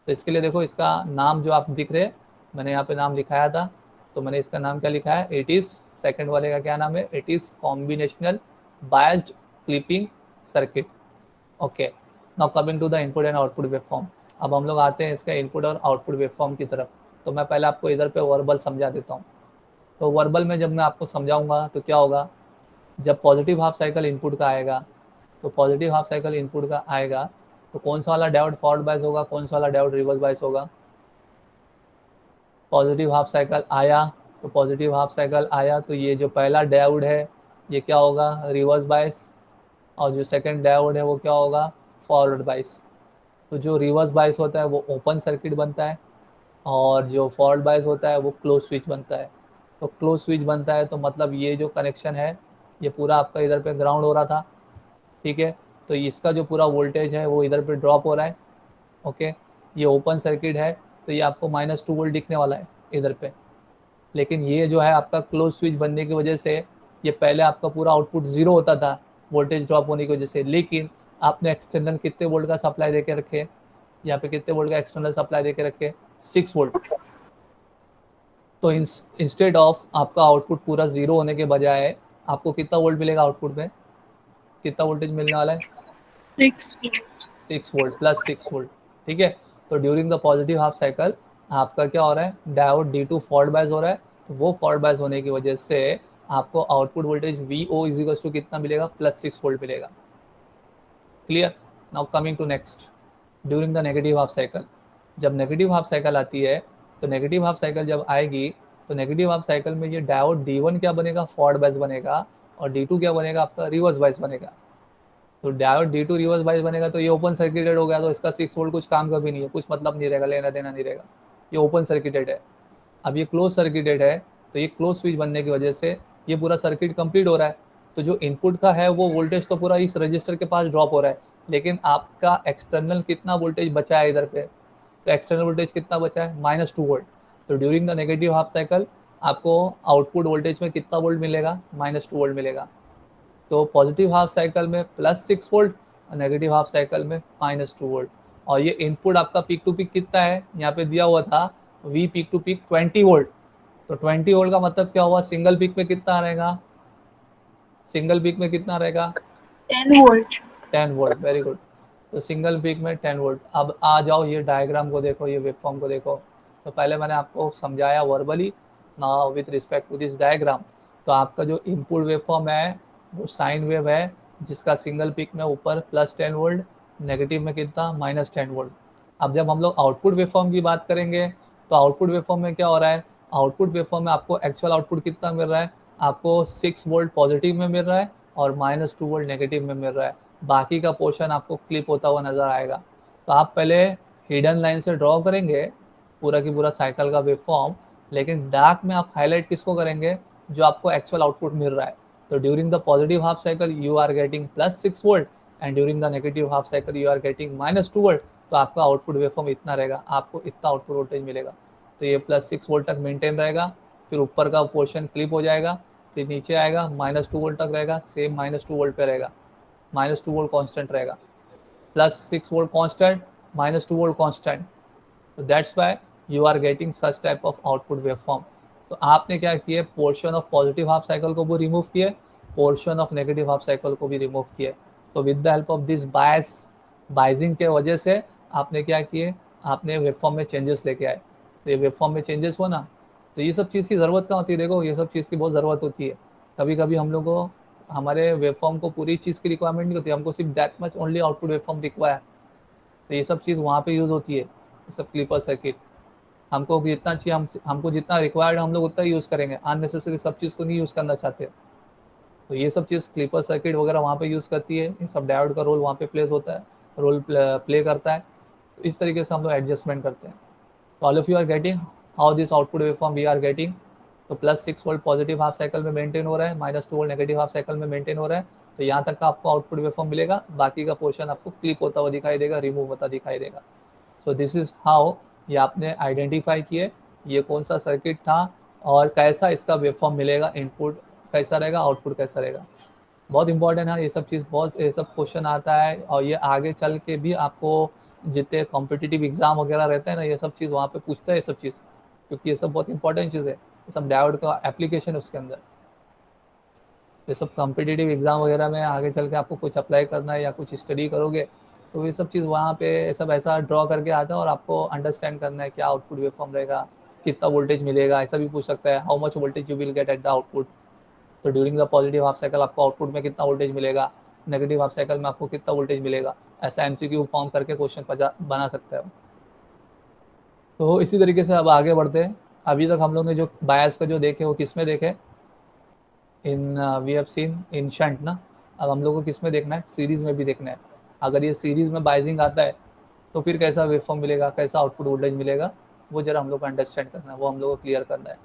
तो इसके लिए देखो इसका नाम जो आप दिख रहे हैं, मैंने यहाँ पे नाम लिखाया था, तो मैंने इसका नाम क्या लिखा है, इट इज, सेकेंड वाले का क्या नाम है, it is combinational biased clipping circuit. Okay, now coming to the input and output waveform. अब हम लोग आते हैं इसके इनपुट और आउटपुट वेवफॉर्म की तरफ। तो मैं पहले आपको इधर पे वर्बल समझा देता हूँ। तो वर्बल में जब मैं आपको समझाऊंगा तो क्या होगा, जब पॉजिटिव हाफ साइकिल इनपुट का आएगा, तो पॉजिटिव हाफ साइकिल इनपुट का आएगा तो कौन सा वाला डायोड फॉरवर्ड बायस होगा, कौन सा वाला डायोड रिवर्स बायस होगा। पॉजिटिव हाफ साइकिल आया, तो पॉजिटिव हाफ साइकिल आया तो ये जो पहला डायोड है ये क्या होगा, रिवर्स बायस, और जो सेकंड डायोड है वो क्या होगा, फॉरवर्ड बायस। तो जो रिवर्स बायस होता है वो ओपन सर्किट बनता है, और जो फॉरवर्ड बायस होता है वो क्लोज स्विच बनता है। तो क्लोज स्विच बनता है तो मतलब ये जो कनेक्शन है ये पूरा आपका इधर पे ग्राउंड हो रहा था, ठीक है, तो इसका जो पूरा वोल्टेज है वो इधर पे ड्रॉप हो रहा है। ओके, ये ओपन सर्किट है तो ये आपको -2 वोल्ट दिखने वाला है इधर पे। लेकिन ये जो है आपका क्लोज स्विच बनने की वजह से ये पहले आपका पूरा आउटपुट 0 होता था वोल्टेज ड्रॉप होने की वजह से, लेकिन आपने एक्सटर्नल कितने वोल्ट का सप्लाई दे के रखे, यहाँ पे कितने वोल्ट का एक्सटर्नल सप्लाई दे के रखे, 6 वोल्ट। तो इंस्टेड ऑफ आपका आउटपुट पूरा 0 होने के बजाय आपको कितना वोल्ट मिलेगा आउटपुट में, कितना वोल्टेज मिलने वाला है, 6 6 वोल्ट प्लस 6 वोल्ट, ठीक है। तो during the positive half cycle आपका क्या हो रहा है, डायोड D2 फॉरवर्ड बायस हो रहा है, तो वो फॉरवर्ड बायस होने की वजह से आपको output voltage VO is to कितना मिलेगा, +6 वोल्ट मिलेगा। Clear. Now coming to next, during the negative half cycle, जब नेगेटिव हाफ साइकिल आती है, तो नेगेटिव हाफ साइकिल जब आएगी तो नेगेटिव हाफ साइकिल में ये डायोड D1 क्या बनेगा, फॉरवर्ड बायस बनेगा, और D2 क्या बनेगा, आपका रिवर्स बायस बनेगा। तो डायोड D2 रिवर्स बायस बनेगा तो ये ओपन सर्किटेड हो गया, तो इसका 6 वोल्ट कुछ काम का भी नहीं है, कुछ मतलब नहीं रहेगा, लेना देना नहीं रहेगा, ये ओपन सर्किटेड है। अब ये क्लोज सर्किटेड है तो ये क्लोज स्विच बनने की वजह से ये पूरा सर्किट कंप्लीट हो रहा है। तो जो इनपुट का है वो वोल्टेज तो पूरा इस रजिस्टर के पास ड्रॉप हो रहा है, लेकिन आपका एक्सटर्नल कितना वोल्टेज बचा है इधर पे, तो एक्सटर्नल वोल्टेज कितना बचा है, -2 वोल्ट। तो during the negative half cycle आपको आउटपुट वोल्टेज में कितना वोल्ट मिलेगा, -2 वोल्ट मिलेगा। तो पॉजिटिव हाफ साइकिल में +6 वोल्ट और नेगेटिव हाफ साइकिल में -2 वोल्ट। और ये इनपुट आपका पीक टू पीक कितना है, यहाँ पे दिया हुआ था V peak to peak 20 volt. तो 20 वोल्ट का मतलब क्या हुआ, सिंगल पीक में कितना रहेगा, सिंगल पीक में कितना रहेगा, 10 वोल्ट 10 वोल्ट, वेरी गुड। तो सिंगल पीक में 10 वोल्ट। अब आ जाओ ये डायग्राम को देखो, ये वेवफॉर्म को देखो। तो पहले मैंने आपको समझाया verbally, now with respect to this diagram. तो आपका जो इनपुट वेवफॉर्म है वो साइन वेव है, जिसका सिंगल पीक में ऊपर +10 वोल्ट, नेगेटिव में कितना, -10 वोल्ट। अब जब हम लोग आउटपुट वेवफॉर्म की बात करेंगे तो आउटपुट वेवफॉर्म में क्या हो रहा है, आउटपुट वेवफॉर्म में आपको एक्चुअल आउटपुट कितना मिल रहा है, आपको 6 वोल्ट पॉजिटिव में मिल रहा है और -2 वोल्ट नेगेटिव में मिल रहा है। बाकी का पोर्शन आपको क्लिप होता हुआ नजर आएगा। तो आप पहले हिडन लाइन से ड्रॉ करेंगे पूरा की पूरा साइकिल का वेवफॉर्म, लेकिन डार्क में आप हाईलाइट किसको करेंगे, जो आपको एक्चुअल आउटपुट मिल रहा है। तो during the positive half cycle you are getting +6 volt and during the negative half cycle you are getting -2 volt. तो आपका आउटपुट वेवफॉर्म इतना रहेगा, आपको इतना आउटपुट वोल्टेज मिलेगा। तो ये +6 वोल्ट तक मेंटेन रहेगा, फिर ऊपर का पोर्शन क्लिप हो जाएगा, फिर नीचे आएगा -2 वोल्ट तक रहेगा, सेम -2 वोल्ट पे रहेगा, -2 वोल्ट कांस्टेंट रहेगा, +6 वोल्ट कांस्टेंट, -2 वोल्ट कांस्टेंट। तो that's why you are getting such type of output waveform. तो आपने क्या किए, portion of positive half cycle को भी रिमूव किए, portion of negative half cycle को भी रिमूव किए। तो with the help of this biasing के वजह से आपने क्या किए, आपने वेवफॉर्म में चेंजेस लेके आए। तो ये वेवफॉर्म में चेंजेस हुआ ना, तो ये सब चीज़ की ज़रूरत कहाँ होती है, देखो ये सब चीज़ की बहुत ज़रूरत होती है। कभी कभी हम लोग को हमारे वेवफॉर्म को पूरी चीज़ की रिक्वायरमेंट नहीं होती, हमको सिर्फ that much only output waveform require. तो ये सब चीज़ वहाँ पे यूज़ होती है, ये सब क्लिपर सर्किट। हमको जितना चाहिए, हमको जितना रिक्वायर्ड हम लोग उतना यूज़ करेंगे, अननेसेसरी सब चीज़ को नहीं यूज़ करना चाहते। तो ये सब चीज़ क्लिपर सर्किट वगैरह वहाँ पे यूज़ करती है, ये सब डायोड का रोल वहाँ पे प्लेस होता है, रोल प्ले करता है। तो इस तरीके से हम लोग एडजस्टमेंट करते हैं। तो all of you are getting how this output waveform we are getting. तो +6 वोल्ट पॉजिटिव हाफ साइकिल में मेंटेन हो रहा है, -2 वोल्ट नेगेटिव हाफ साइकिल में मेंटेन हो रहा है। तो यहाँ तक का आपको आउटपुट वेवफॉर्म मिलेगा, बाकी का पोर्शन आपको क्लिप होता हुआ दिखाई देगा, रिमूव होता दिखाई देगा। सो दिस इज हाउ ये आपने आइडेंटिफाई किए ये कौन सा सर्किट था और कैसा इसका वेवफॉर्म मिलेगा, इनपुट कैसा रहेगा, आउटपुट कैसा रहेगा। बहुत इंपॉर्टेंट है ये सब चीज़, बहुत ये सब क्वेश्चन आता है और ये आगे चल के भी आपको जितने कॉम्पिटिटिव एग्जाम वगैरह रहते हैं ना, ये सब चीज़ वहाँ पे पूछता है ये सब चीज़, क्योंकि ये सब बहुत इंपॉर्टेंट चीज़ है, ये सब डायोड का एप्लीकेशन है उसके अंदर। ये सब कॉम्पिटिटिव एग्जाम वगैरह में आगे चल के आपको कुछ अप्लाई करना है या कुछ स्टडी करोगे तो ये सब चीज़ वहाँ पे सब ऐसा ड्रॉ करके आता है और आपको अंडरस्टैंड करना है क्या आउटपुट वेवफॉर्म रहेगा, कितना वोल्टेज मिलेगा, ऐसा भी पूछ सकता है, how much voltage you will get at the output. तो during the positive half cycle आपको आउटपुट में कितना वोल्टेज मिलेगा, नेगेटिव हाफ साइकिल में आपको कितना वोल्टेज मिलेगा, ऐसा एमसीक्यू फॉर्म करके क्वेश्चन बना सकते हैं। तो इसी तरीके से अब आगे बढ़ते हैं। अभी तक हम लोग ने जो बायस का जो देखे वो किस में देखे, in we have seen in shunt ना। अब हम लोग को किस में देखना है, सीरीज में भी देखना है। अगर ये सीरीज में बाइजिंग आता है तो फिर कैसा वेवफॉर्म मिलेगा, कैसा आउटपुट वोल्टेज मिलेगा, वो जरा हम लोग को अंडरस्टैंड करना है, वो हम लोग को क्लियर करना है।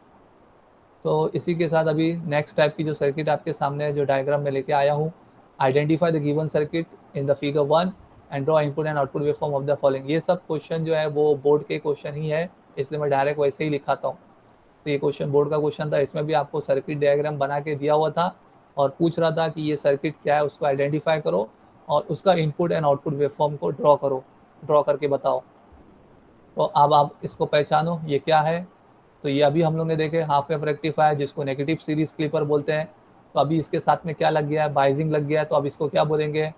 तो इसी के साथ अभी नेक्स्ट टाइप की जो सर्किट आपके सामने है, जो डायग्राम में लेके आया हूँ, identify the given circuit in the figure 1 and draw input and output waveform of the following. ये सब क्वेश्चन जो है वो बोर्ड के क्वेश्चन ही है, इसलिए मैं डायरेक्ट वैसे ही लिखाता हूँ। तो ये क्वेश्चन बोर्ड का क्वेश्चन था, इसमें भी आपको सर्किट डायग्राम बना के दिया हुआ था और पूछ रहा था कि ये सर्किट क्या है, उसको आइडेंटिफाई करो और उसका इनपुट एंड आउटपुट वेवफॉर्म को ड्रॉ करो, ड्रॉ करके बताओ। तो अब आप इसको पहचानो ये क्या है। तो ये अभी हम लोग ने देखे हाफ वेव रेक्टिफायर, जिसको नेगेटिव सीरीज क्लिपर बोलते हैं। तो अभी इसके साथ में क्या लग गया है, बाइजिंग लग गया है, तो अब इसको क्या बोलेंगे,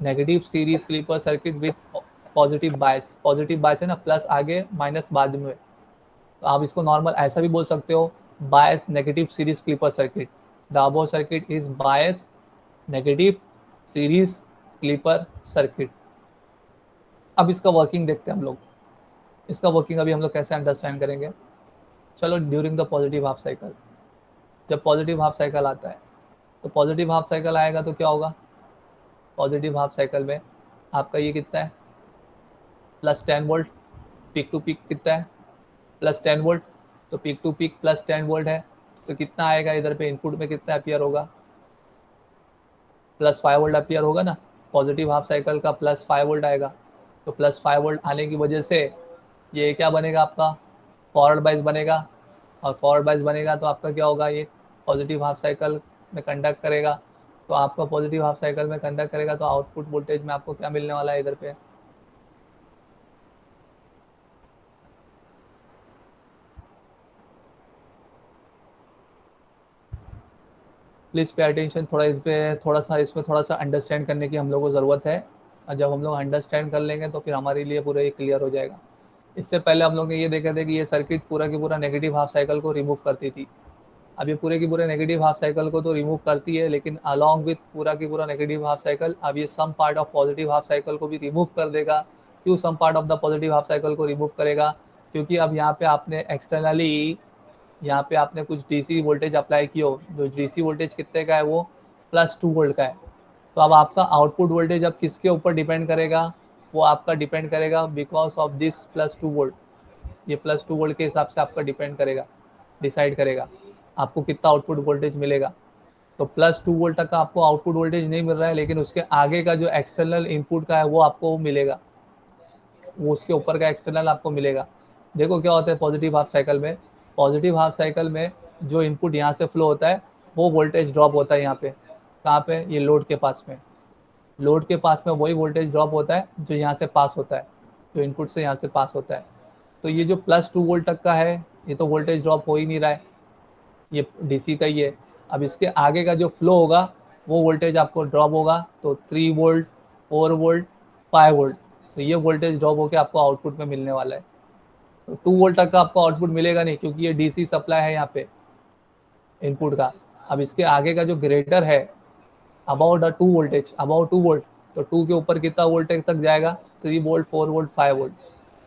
negative series clipper circuit with positive bias. Positive bias है ना, प्लस आगे माइनस बाद में, तो आप इसको नॉर्मल ऐसा भी बोल सकते हो, bias negative series clipper circuit. The above circuit is bias negative series clipper circuit. अब इसका वर्किंग देखते हैं हम लोग, इसका वर्किंग अभी हम लोग कैसे अंडरस्टैंड करेंगे। चलो, during the positive half cycle, जब पॉजिटिव हाफ साइकिल आता है तो पॉजिटिव हाफ साइकिल आएगा तो क्या होगा, पॉजिटिव हाफ साइकिल में आपका ये कितना है, +10 वोल्ट, पीक टू पीक कितना है, +10 वोल्ट। तो पीक टू पीक +10 वोल्ट है, तो कितना आएगा इधर पे इनपुट में, कितना अपियर होगा, +5 वोल्ट अपियर होगा ना। पॉजिटिव हाफ साइकिल का +5 वोल्ट आएगा, तो +5 वोल्ट आने की वजह से ये क्या बनेगा आपका, फॉरवर्ड बाइस बनेगा। और फॉरवर्ड बाइस बनेगा तो आपका क्या होगा, ये पॉजिटिव हाफ साइकिल में कंडक्ट करेगा। तो आपका पॉजिटिव हाफ साइकिल में कंडक्ट करेगा तो आउटपुट वोल्टेज में आपको क्या मिलने वाला है इधर पे, प्लीज़ पे अटेंशन। थोड़ा सा अंडरस्टैंड करने की हम लोग को ज़रूरत है, और जब हम लोग अंडरस्टैंड कर लेंगे तो फिर हमारे लिए पूरा ये क्लियर हो जाएगा। इससे पहले हम लोग ने ये देखा था कि ये सर्किट पूरा की पूरा नेगेटिव हाफ साइकिल को रिमूव करती थी। अब ये पूरे की पूरे नेगेटिव हाफ साइकिल को तो रिमूव करती है, लेकिन अलॉन्ग विथ पूरा की पूरा नेगेटिव हाफ साइकिल अब ये some part of positive half cycle को भी रिमूव कर देगा। क्यों some part of the positive half cycle को रिमूव करेगा, क्योंकि अब यहाँ पे आपने एक्सटर्नली यहाँ पे आपने कुछ डीसी वोल्टेज अप्लाई किया, जो डीसी वोल्टेज कितने का है, वो +2 वोल्ट का है। तो अब आपका आउटपुट वोल्टेज अब किसके ऊपर डिपेंड करेगा, वो आपका डिपेंड करेगा बिकॉज ऑफ दिस +2 वोल्ट। ये +2 वोल्ट के हिसाब से आपका डिपेंड करेगा, डिसाइड करेगा आपको कितना आउटपुट वोल्टेज मिलेगा। तो +2 वोल्ट तक का आपको आउटपुट वोल्टेज नहीं मिल रहा है, लेकिन उसके आगे का जो एक्सटर्नल इनपुट का है वो आपको मिलेगा, वो उसके ऊपर का एक्सटर्नल आपको मिलेगा। देखो क्या होता है पॉजिटिव हाफ साइकिल में, पॉजिटिव हाफ साइकिल में जो इनपुट यहाँ से फ्लो होता है वो वोल्टेज ड्रॉप होता है यहाँ पे, कहाँ पे, ये लोड के पास में। लोड के पास में वही वोल्टेज ड्रॉप होता है जो यहाँ से पास होता है, जो इनपुट से यहाँ से पास होता है। तो ये जो +2 वोल्ट तक का है ये तो वोल्टेज ड्रॉप हो ही नहीं रहा है, ये डीसी का ही है। अब इसके आगे का जो फ्लो होगा वो वोल्टेज आपको ड्रॉप होगा, तो 3 वोल्ट, 4 वोल्ट, 5 वोल्ट, तो ये वोल्टेज ड्रॉप होकर आपको आउटपुट में मिलने वाला है। तो 2 वोल्ट तक का आपको आउटपुट मिलेगा नहीं, क्योंकि ये डीसी सप्लाई है यहाँ पे इनपुट का। अब इसके आगे का जो ग्रेटर है about the 2 voltage, about 2 volt, तो 2 के ऊपर कितना वोल्टेज तक जाएगा, 3 वोल्ट, 4 वोल्ट, 5 वोल्ट।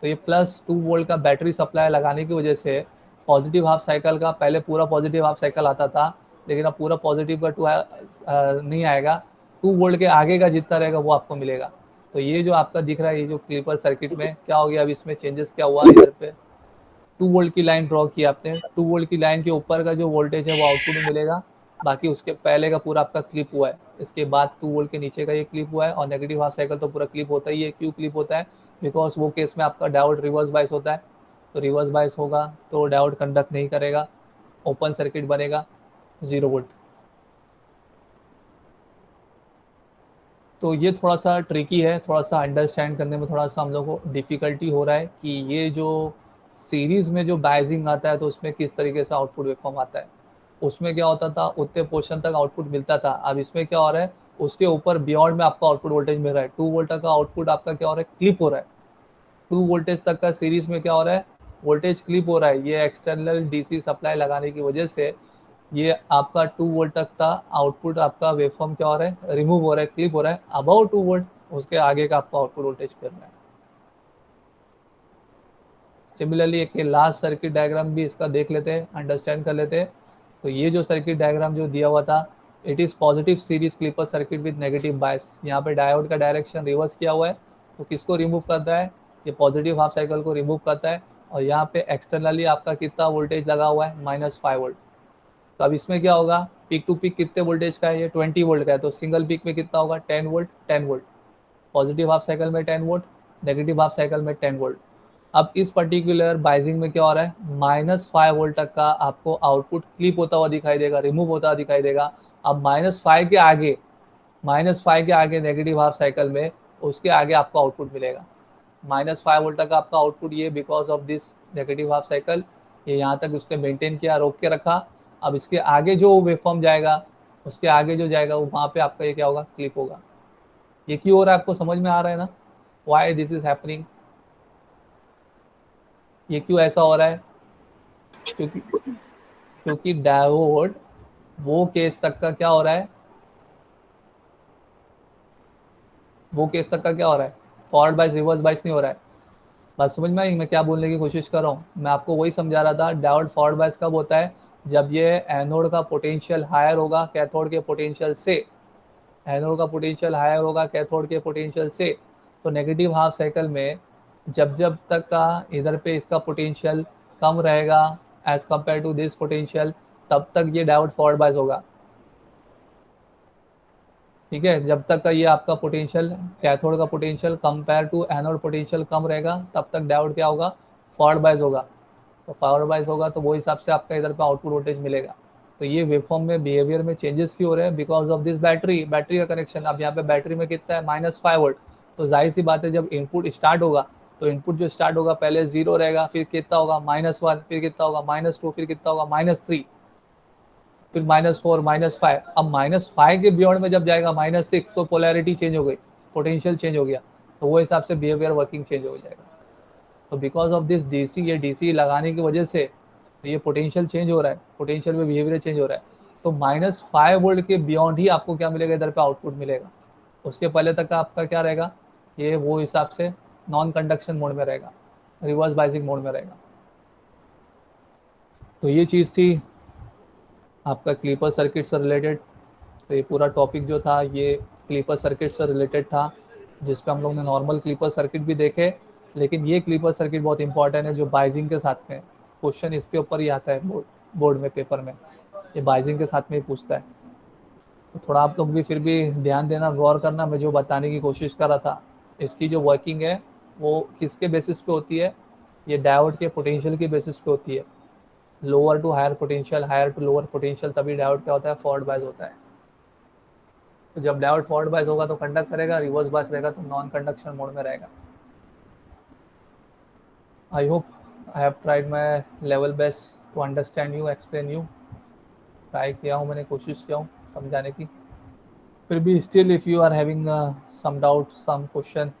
तो ये +2 वोल्ट का बैटरी सप्लाई लगाने की वजह से पॉजिटिव हाफ साइकिल का, पहले पूरा पॉजिटिव हाफ साइकिल आता था, लेकिन अब पूरा पॉजिटिव का 2 नहीं आएगा, 2 वोल्ट के आगे का जितना रहेगा वो आपको मिलेगा। तो ये जो आपका दिख रहा है, ये जो क्लिपर सर्किट में क्या हो गया, अब इसमें चेंजेस क्या हुआ इधर पे, 2 वोल्ट की लाइन ड्रॉ की आपने, 2 वोल्ट की लाइन के ऊपर का जो वोल्टेज है वो आउटपुट में मिलेगा, बाकी उसके पहले का पूरा आपका क्लिप हुआ है, इसके बाद 2 वोल्ट के नीचे का ये क्लिप हुआ है, और नेगेटिव हाफ साइकिल तो पूरा क्लिप होता ही है। क्यों क्लिप होता है? बिकॉज वो केस में आपका डायोड रिवर्स बाइस होता है, तो रिवर्स बाइस होगा तो डायोड कंडक्ट नहीं करेगा, ओपन सर्किट बनेगा 0 वोल्ट। तो ये थोड़ा सा ट्रिकी है, थोड़ा सा अंडरस्टैंड करने में थोड़ा सा हम लोग को डिफ़िकल्टी हो रहा है कि ये जो सीरीज़ में जो बाइजिंग आता है तो उसमें किस तरीके से आउटपुट वेवफॉर्म आता है। उसमें क्या होता था, उतने पोर्शन तक आउटपुट मिलता था, अब इसमें क्या हो रहा है, उसके ऊपर बियॉन्ड में आपका आउटपुट वोल्टेज मिल रहा है। 2 वोल्ट तक का आउटपुट आपका क्या हो रहा है, क्लिप हो रहा है। 2 वोल्टेज तक का सीरीज में क्या हो रहा है, वोल्टेज क्लिप हो रहा है। ये एक्सटर्नल डीसी सप्लाई लगाने की वजह से ये आपका 2 वोल्ट तक का आउटपुट आपका वेवफॉर्म क्या हो रहा है, रिमूव हो रहा है, क्लिप हो रहा है। अबाउट 2 वोल्ट उसके आगे का आपका आउटपुट वोल्टेज मिल रहा है। सिमिलरली एक लास्ट सर्किट डायग्राम भी इसका देख लेते हैं, अंडरस्टैंड कर लेते हैं। तो ये जो सर्किट डायग्राम जो दिया हुआ था, it is positive series clipper circuit with negative bias. यहाँ पे डायोड का डायरेक्शन रिवर्स किया हुआ है, तो किसको रिमूव करता है, ये पॉजिटिव हाफ साइकिल को रिमूव करता है। और यहाँ पे एक्सटर्नली आपका कितना वोल्टेज लगा हुआ है, -5 वोल्ट। तो अब इसमें क्या होगा, पीक टू पीक कितने वोल्टेज का है, ये 20 वोल्ट का है, तो सिंगल पीक में कितना होगा, 10 volt 10 volt. Positive half cycle में 10 वोल्ट, नेगेटिव हाफ साइकिल में 10 वोल्ट। अब इस पर्टिकुलर बाइजिंग में क्या हो रहा है, -5 वोल्ट तक का आपको आउटपुट क्लिप होता हुआ दिखाई देगा, रिमूव होता हुआ दिखाई देगा। अब -5 के आगे, -5 के आगे नेगेटिव हाफ साइकिल में उसके आगे आपको आउटपुट मिलेगा। -5 वोल्ट तक आपका आउटपुट, ये because of this negative half cycle, ये यहाँ तक उसने मेंटेन किया, रोक के रखा। अब इसके आगे जो वेवफॉर्म जाएगा, उसके आगे जो जाएगा वो वहाँ पे आपका ये क्या होगा, क्लिप होगा। ये क्यों हो रहा है, आपको समझ में आ रहा है ना, वाई दिस इज हैपनिंग, ये क्यों ऐसा हो रहा है? क्योंकि डायोड वो केस तक का क्या हो रहा है, वो केस तक का क्या हो रहा है, फॉरवर्ड बाइस रिवर्स बाइस नहीं हो रहा है। बात समझ में आई मैं क्या बोलने की कोशिश कर रहा हूँ? मैं आपको वही समझा रहा था, डायोड फॉरवर्ड बाइस कब होता है, जब ये एनोड का पोटेंशियल हायर होगा कैथोड के पोटेंशियल से, एनोड का पोटेंशियल हायर होगा कैथोड के पोटेंशियल से। तो नेगेटिव हाफ साइकिल में जब जब तक का इधर पे इसका पोटेंशियल कम रहेगा as compare to this potential, तब तक ये डायोड फॉरवर्ड बाइस होगा। ठीक है, जब तक का ये आपका पोटेंशियल, कैथोड का potential compare to anode potential कम रहेगा, तब तक डायोड क्या होगा, फॉरवर्ड बाइस होगा। तो फॉरवर्ड बाइस होगा तो वो हिसाब से आपका इधर पे आउटपुट वोल्टेज मिलेगा। तो ये वेवफॉर्म में बिहेवियर में चेंजेस क्यों हो रहे हैं, because of this battery, battery का कनेक्शन। अब यहाँ पे बैटरी में कितना है, -5 वोल्ट। तो जाहिर सी बात है, जब इनपुट स्टार्ट होगा तो इनपुट जो स्टार्ट होगा पहले 0 रहेगा, फिर कितना होगा, -1, फिर कितना होगा, -2, फिर कितना होगा, -3, फिर -4, -5। अब -5 के बियॉन्ड में जब जाएगा -6, तो पोलैरिटी चेंज हो गई, पोटेंशियल चेंज हो गया, तो वो हिसाब से बिहेवियर वर्किंग चेंज हो जाएगा। तो बिकॉज ऑफ दिस डीसी, ये डीसी लगाने की वजह से तो ये पोटेंशियल चेंज हो रहा है, पोटेंशियल में बिहेवियर चेंज हो रहा है। तो -5 वोल्ट के बियॉन्ड ही आपको क्या मिलेगा, इधर पे आउटपुट मिलेगा। उसके पहले तक का आपका क्या रहेगा, ये वो हिसाब से नॉन कंडक्शन मोड में रहेगा, रिवर्स बाइसिंग मोड में रहेगा। तो ये चीज़ थी आपका क्लीपर सर्किट से रिलेटेड। तो ये पूरा टॉपिक जो था ये क्लीपर सर्किट से रिलेटेड था, जिस पे हम लोग ने नॉर्मल क्लीपर सर्किट भी देखे, लेकिन ये क्लीपर सर्किट बहुत इंपॉर्टेंट है जो बाइजिंग के साथ में, क्वेश्चन इसके ऊपर ही आता है बोर्ड में, पेपर में, ये बाइजिंग के साथ में ही पूछता है। तो थोड़ा आप लोग भी फिर भी ध्यान देना, गौर करना, मैं जो बताने की कोशिश कर रहा था, इसकी जो वर्किंग है वो किसके बेसिस पे होती है, ये डायोड के पोटेंशियल के बेसिस पे होती है। Lower to higher potential, higher to lower potential, तभी डायोड क्या होता है, फॉरवर्ड बायस होता है। तो जब डायोड फॉरवर्ड बायस होगा तो कंडक्ट करेगा, रिवर्स बायस रहेगा तो नॉन कंडक्शन मोड में रहेगा। I hope I have tried my level best to understand you, explain you. Try किया हूँ मैंने, कोशिश किया हूँ समझाने की। फिर भी still if you are having some doubt, some question,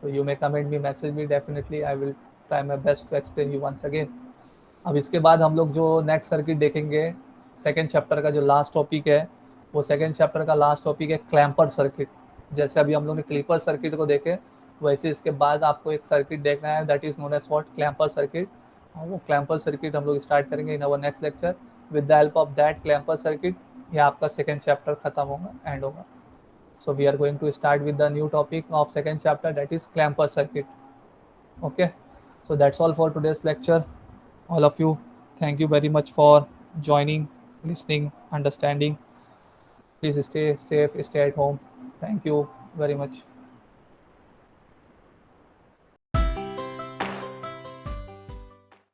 तो you may comment me, message me, definitely I will try my best to explain you once again. अब इसके बाद हम लोग जो नेक्स्ट सर्किट देखेंगे, सेकेंड चैप्टर का जो लास्ट टॉपिक है, वो सेकेंड चैप्टर का लास्ट टॉपिक है क्लैम्पर सर्किट। जैसे अभी हम लोग ने क्लीपर सर्किट को देखे, वैसे इसके बाद आपको एक सर्किट देखना है, that is known as what, clamper circuit. और वो क्लैम्पर सर्किट हम लोग स्टार्ट करेंगे in our next lecture. With the help of that clamper circuit, ये आपका सेकेंड चैप्टर खत्म होगा, एंड होगा। So we are going to start with the new topic of second chapter, that is clamper circuit. Okay, so that's all for today's lecture. all of you. Thank you very much for joining, listening, understanding. Please stay safe, stay at home. Thank you very much.